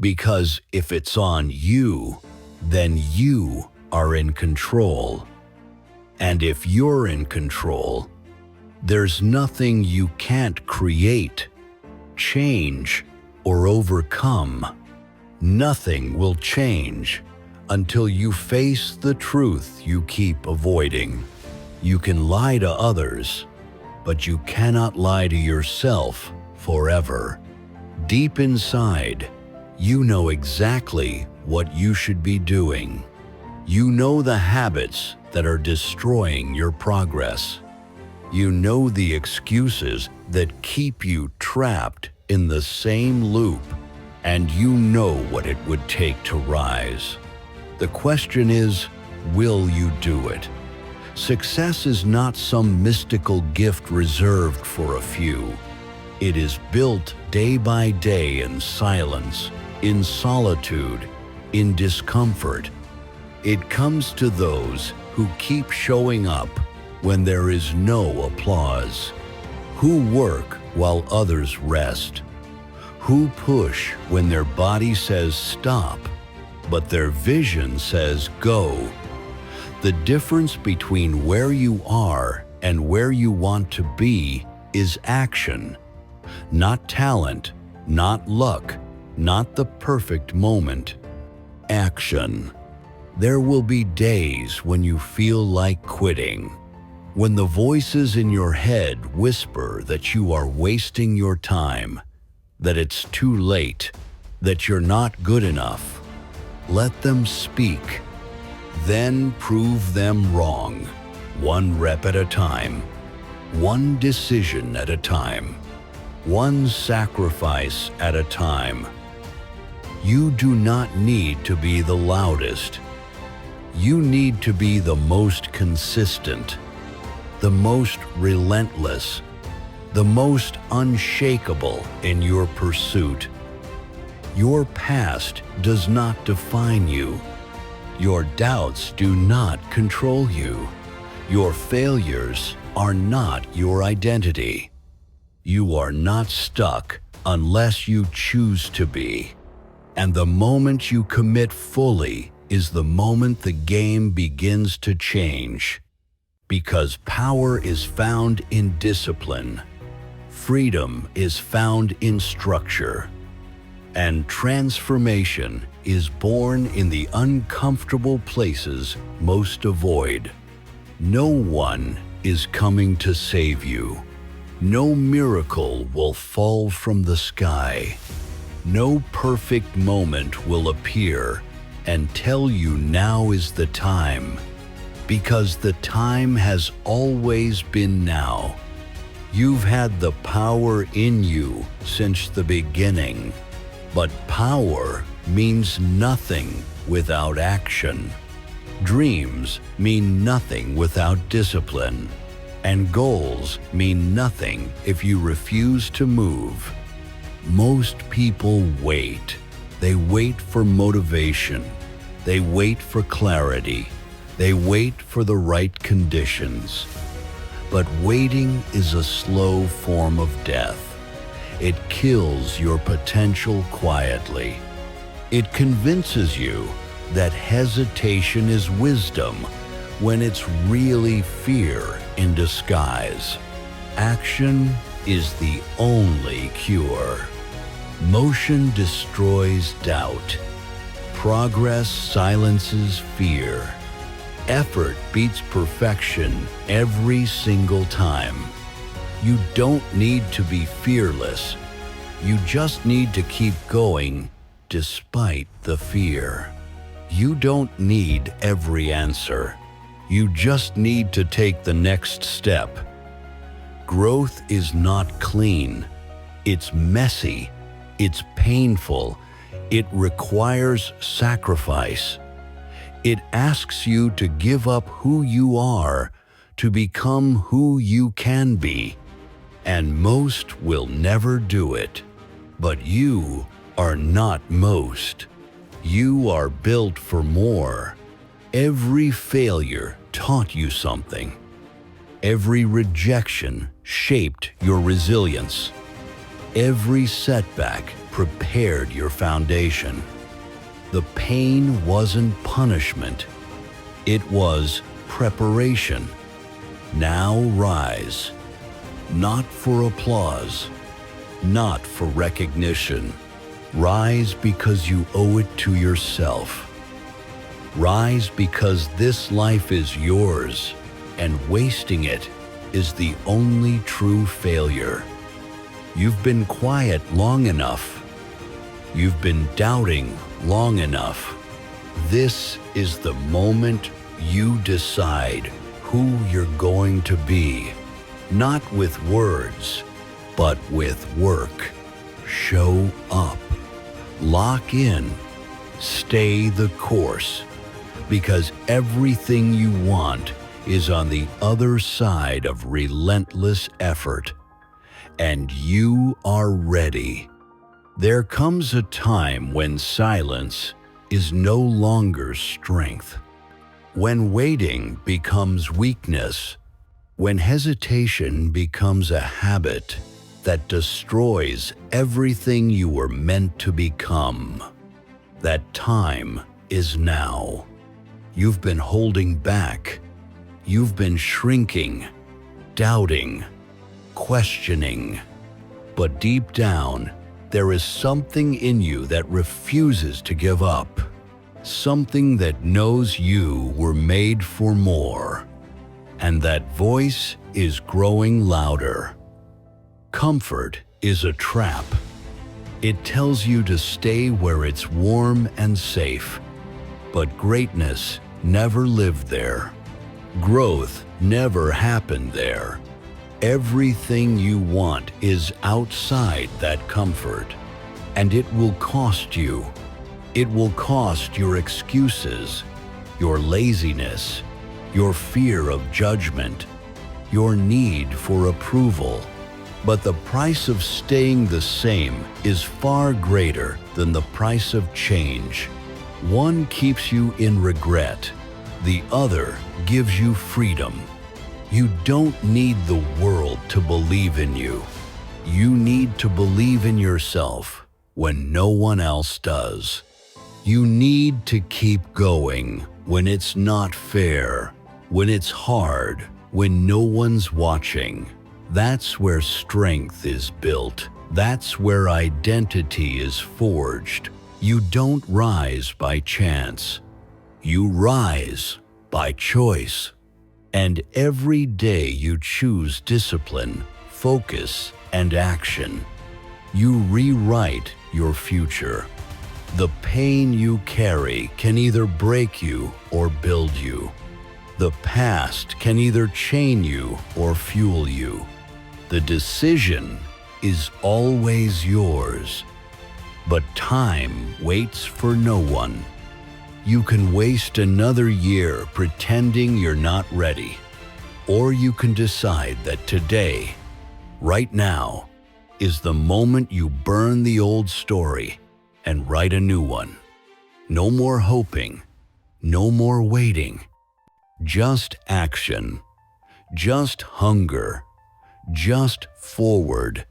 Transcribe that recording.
Because if it's on you, then you are in control. And if you're in control, there's nothing you can't create, change, or overcome. Nothing will change until you face the truth you keep avoiding. You can lie to others, but you cannot lie to yourself forever. Deep inside, you know exactly what you should be doing. You know the habits that are destroying your progress. You know the excuses that keep you trapped in the same loop, and you know what it would take to rise. The question is, will you do it? Success is not some mystical gift reserved for a few. It is built day by day in silence, in solitude, in discomfort. It comes to those who keep showing up when there is no applause, who work while others rest, who push when their body says stop, but their vision says go. The difference between where you are and where you want to be is action, not talent, not luck, not the perfect moment. Action. There will be days when you feel like quitting, when the voices in your head whisper that you are wasting your time, that it's too late, that you're not good enough. Let them speak. Then prove them wrong, one rep at a time, one decision at a time, one sacrifice at a time. You do not need to be the loudest. You need to be the most consistent, the most relentless, the most unshakable in your pursuit. Your past does not define you. Your doubts do not control you. Your failures are not your identity. You are not stuck unless you choose to be. And the moment you commit fully is the moment the game begins to change. Because power is found in discipline. Freedom is found in structure. And transformation is born in the uncomfortable places most avoid. No one is coming to save you. No miracle will fall from the sky. No perfect moment will appear and tell you now is the time, because the time has always been now. You've had the power in you since the beginning. But power means nothing without action. Dreams mean nothing without discipline. And goals mean nothing if you refuse to move. Most people wait. They wait for motivation. They wait for clarity. They wait for the right conditions. But waiting is a slow form of death. It kills your potential quietly. It convinces you that hesitation is wisdom when it's really fear in disguise. Action is the only cure. Motion destroys doubt. Progress silences fear. Effort beats perfection every single time. You don't need to be fearless. You just need to keep going despite the fear. You don't need every answer. You just need to take the next step. Growth is not clean. It's messy. It's painful. It requires sacrifice. It asks you to give up who you are to become who you can be. And most will never do it. But you are not most. You are built for more. Every failure taught you something. Every rejection shaped your resilience. Every setback prepared your foundation. The pain wasn't punishment. It was preparation. Now rise, not for applause, not for recognition. Rise because you owe it to yourself. Rise because this life is yours, and wasting it is the only true failure. You've been quiet long enough. You've been doubting long enough. This is the moment you decide who you're going to be, not with words, but with work. Show up. Lock in. Stay the course. Because everything you want is on the other side of relentless effort. And you are ready. There comes a time when silence is no longer strength. When waiting becomes weakness. When hesitation becomes a habit that destroys everything you were meant to become. That time is now. You've been holding back. You've been shrinking, doubting, questioning. But deep down, there is something in you that refuses to give up. Something that knows you were made for more. And that voice is growing louder. Comfort is a trap. It tells you to stay where it's warm and safe. But greatness never lived there. Growth never happened there. Everything you want is outside that comfort. And it will cost you. It will cost your excuses, your laziness, your fear of judgment, your need for approval. But the price of staying the same is far greater than the price of change. One keeps you in regret. The other gives you freedom. You don't need the world to believe in you. You need to believe in yourself when no one else does. You need to keep going when it's not fair, when it's hard, when no one's watching. That's where strength is built. That's where identity is forged. You don't rise by chance. You rise by choice. And every day you choose discipline, focus, and action. You rewrite your future. The pain you carry can either break you or build you. The past can either chain you or fuel you. The decision is always yours. But time waits for no one. You can waste another year pretending you're not ready. Or you can decide that today, right now, is the moment you burn the old story and write a new one. No more hoping, no more waiting. Just action, just hunger, just forward.